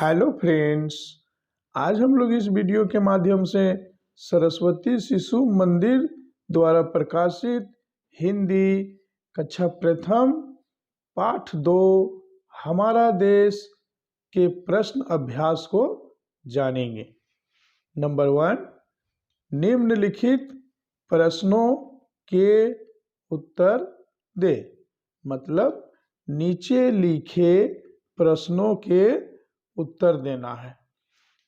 Hello friends, आज हम लोग इस वीडियो के माध्यम से सरस्वती शिशु मंदिर द्वारा प्रकाशित हिंदी कक्षा प्रथम पाठ 2 हमारा देश के प्रश्न अभ्यास को जानेंगे। नंबर 1, निम्नलिखित प्रश्नों के उत्तर दे। मतलब नीचे लिखे प्रश्नों के उत्तर देना है।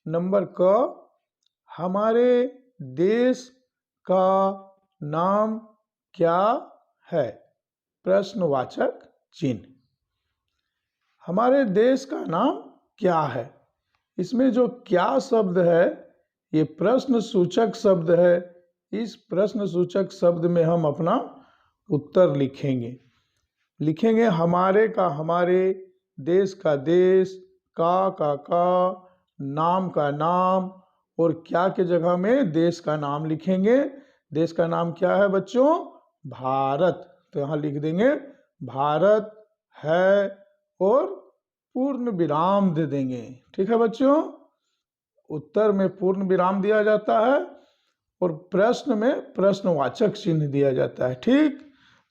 नंबर क, हमारे देश का नाम क्या है? प्रश्नवाचक चिन्ह। हमारे देश का नाम क्या है? इसमें जो क्या शब्द है ये प्रश्न सूचक शब्द है। इस प्रश्न सूचक शब्द में हम अपना उत्तर लिखेंगे हमारे का हमारे, देश का देश, का, नाम का नाम, और क्या के जगह में देश का नाम लिखेंगे। देश का नाम क्या है बच्चों? भारत। तो यहाँ लिख देंगे भारत है और पूर्ण विराम दे देंगे। ठीक है बच्चों, उत्तर में पूर्ण विराम दिया जाता है और प्रश्न में प्रश्नवाचक चिन्ह दिया जाता है। ठीक,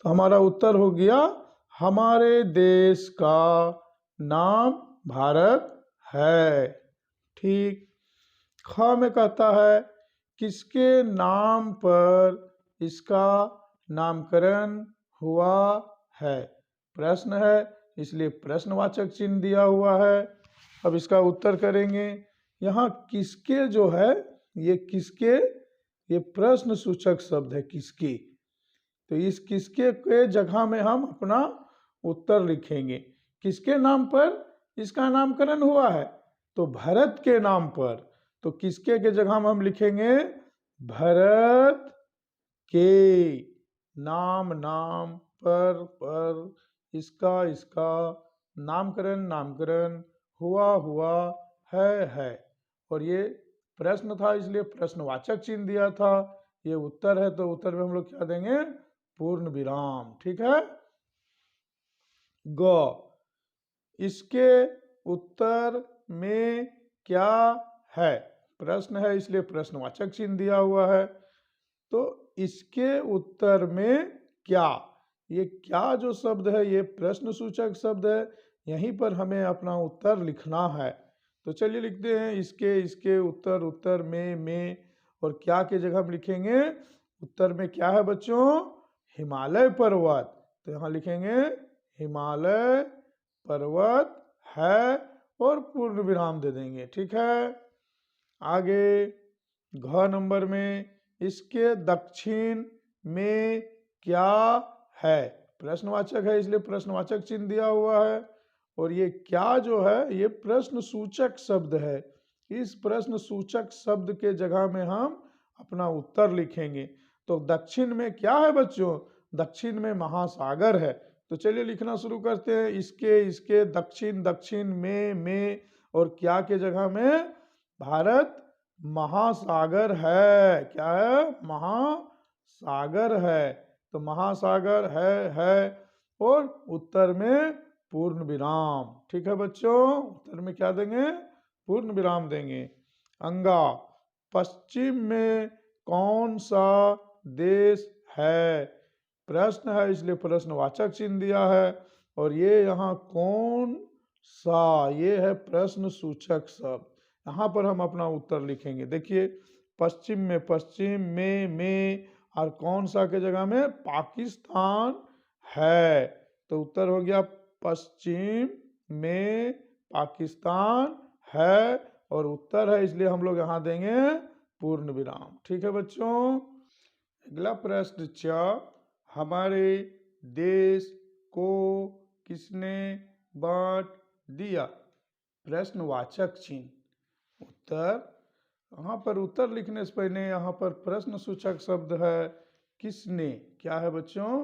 तो हमारा उत्तर हो गया हमारे देश का नाम भारत है। ठीक, ख में कहता है किसके नाम पर इसका नामकरण हुआ है? प्रश्न है इसलिए प्रश्नवाचक चिन्ह दिया हुआ है। अब इसका उत्तर करेंगे। यहाँ किसके जो है ये किसके, ये प्रश्न सूचक शब्द है किसके। तो इस किसके के जगह में हम अपना उत्तर लिखेंगे। किसके नाम पर इसका नामकरण हुआ है? तो भरत के नाम पर। तो किसके के जगह में हम लिखेंगे भरत के नाम पर इसका नामकरण हुआ है। और ये प्रश्न था इसलिए प्रश्नवाचक चिन्ह दिया था। ये उत्तर है तो उत्तर में हम लोग क्या देंगे? पूर्ण विराम। ठीक है। ग, इसके उत्तर में क्या है? प्रश्न है इसलिए प्रश्नवाचक चिन्ह दिया हुआ है। तो इसके उत्तर में क्या, ये क्या जो शब्द है ये प्रश्न सूचक शब्द है। यहीं पर हमें अपना उत्तर लिखना है। तो चलिए लिखते हैं इसके उत्तर में, और क्या के जगह हम लिखेंगे? उत्तर में क्या है बच्चों? हिमालय पर्वत। तो यहाँ लिखेंगे हिमालय पर्वत है और पूर्ण विराम दे देंगे। ठीक है। आगे घ नंबर में इसके दक्षिण में क्या है? प्रश्नवाचक है इसलिए प्रश्नवाचक चिन्ह दिया हुआ है। और ये क्या जो है ये प्रश्न सूचक शब्द है। इस प्रश्न सूचक शब्द के जगह में हम अपना उत्तर लिखेंगे। तो दक्षिण में क्या है बच्चों? दक्षिण में महासागर है। तो चलिए लिखना शुरू करते हैं। इसके दक्षिण में, और क्या के जगह में? भारत महासागर है। क्या है? महासागर है। तो महासागर है और उत्तर में पूर्ण विराम। ठीक है बच्चों, उत्तर में क्या देंगे? पूर्ण विराम देंगे। अंगा, पश्चिम में कौन सा देश है? प्रश्न है इसलिए प्रश्नवाचक चिन्ह दिया है। और ये यहाँ कौन सा, ये है प्रश्न सूचक शब्द। यहाँ पर हम अपना उत्तर लिखेंगे। देखिए पश्चिम में और कौन सा के जगह में? पाकिस्तान है। तो उत्तर हो गया पश्चिम में पाकिस्तान है और उत्तर है इसलिए हम लोग यहाँ देंगे पूर्ण विराम। ठीक है बच्चों। अगला प्रश्न च, हमारे देश को किसने बांट दिया? प्रश्नवाचक चिन्ह। उत्तर, यहाँ पर उत्तर लिखने से पहले यहाँ पर प्रश्न सूचक शब्द है किसने। क्या है बच्चों?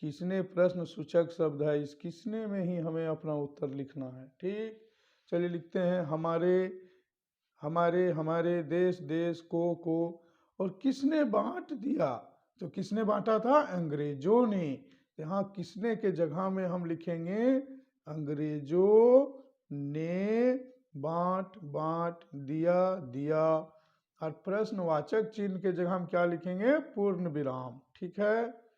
किसने प्रश्न सूचक शब्द है। इस किसने में ही हमें अपना उत्तर लिखना है। ठीक, चलिए लिखते हैं हमारे देश को, और किसने बांट दिया? तो किसने बांटा था? अंग्रेजों ने। यहाँ किसने के जगह में हम लिखेंगे अंग्रेजों ने बांट बांट, दिया दिया। और प्रश्नवाचक चिन्ह के जगह हम क्या लिखेंगे? पूर्ण विराम। ठीक है।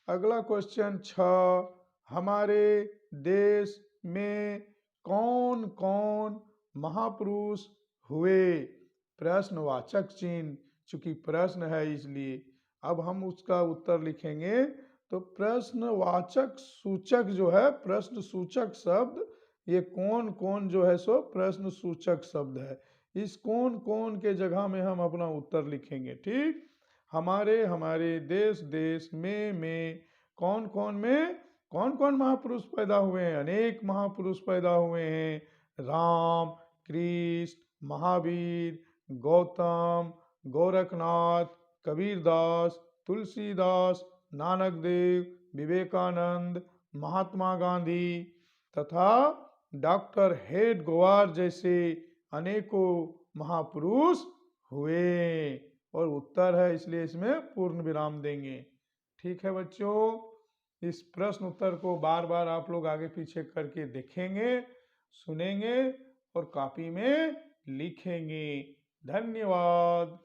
अगला क्वेश्चन 6, हमारे देश में कौन कौन महापुरुष हुए? प्रश्नवाचक चिन्ह, चूंकि प्रश्न है इसलिए अब हम उसका उत्तर लिखेंगे। तो प्रश्नवाचक सूचक जो है, प्रश्न सूचक शब्द, ये कौन कौन जो है सो प्रश्न सूचक शब्द है। इस कौन कौन के जगह में हम अपना उत्तर लिखेंगे। ठीक। हमारे हमारे देश में कौन कौन में कौन कौन महापुरुष पैदा हुए हैं? अनेक महापुरुष पैदा हुए हैं। राम, कृष्ण, महावीर, गौतम, गोरखनाथ, कबीरदास, तुलसीदास, नानक देव, विवेकानंद, महात्मा गांधी तथा डॉक्टर हेडगेवार जैसे अनेकों महापुरुष हुए। और उत्तर है इसलिए इसमें पूर्ण विराम देंगे। ठीक है बच्चों, इस प्रश्न उत्तर को बार बार आप लोग आगे पीछे करके देखेंगे, सुनेंगे और कॉपी में लिखेंगे। धन्यवाद।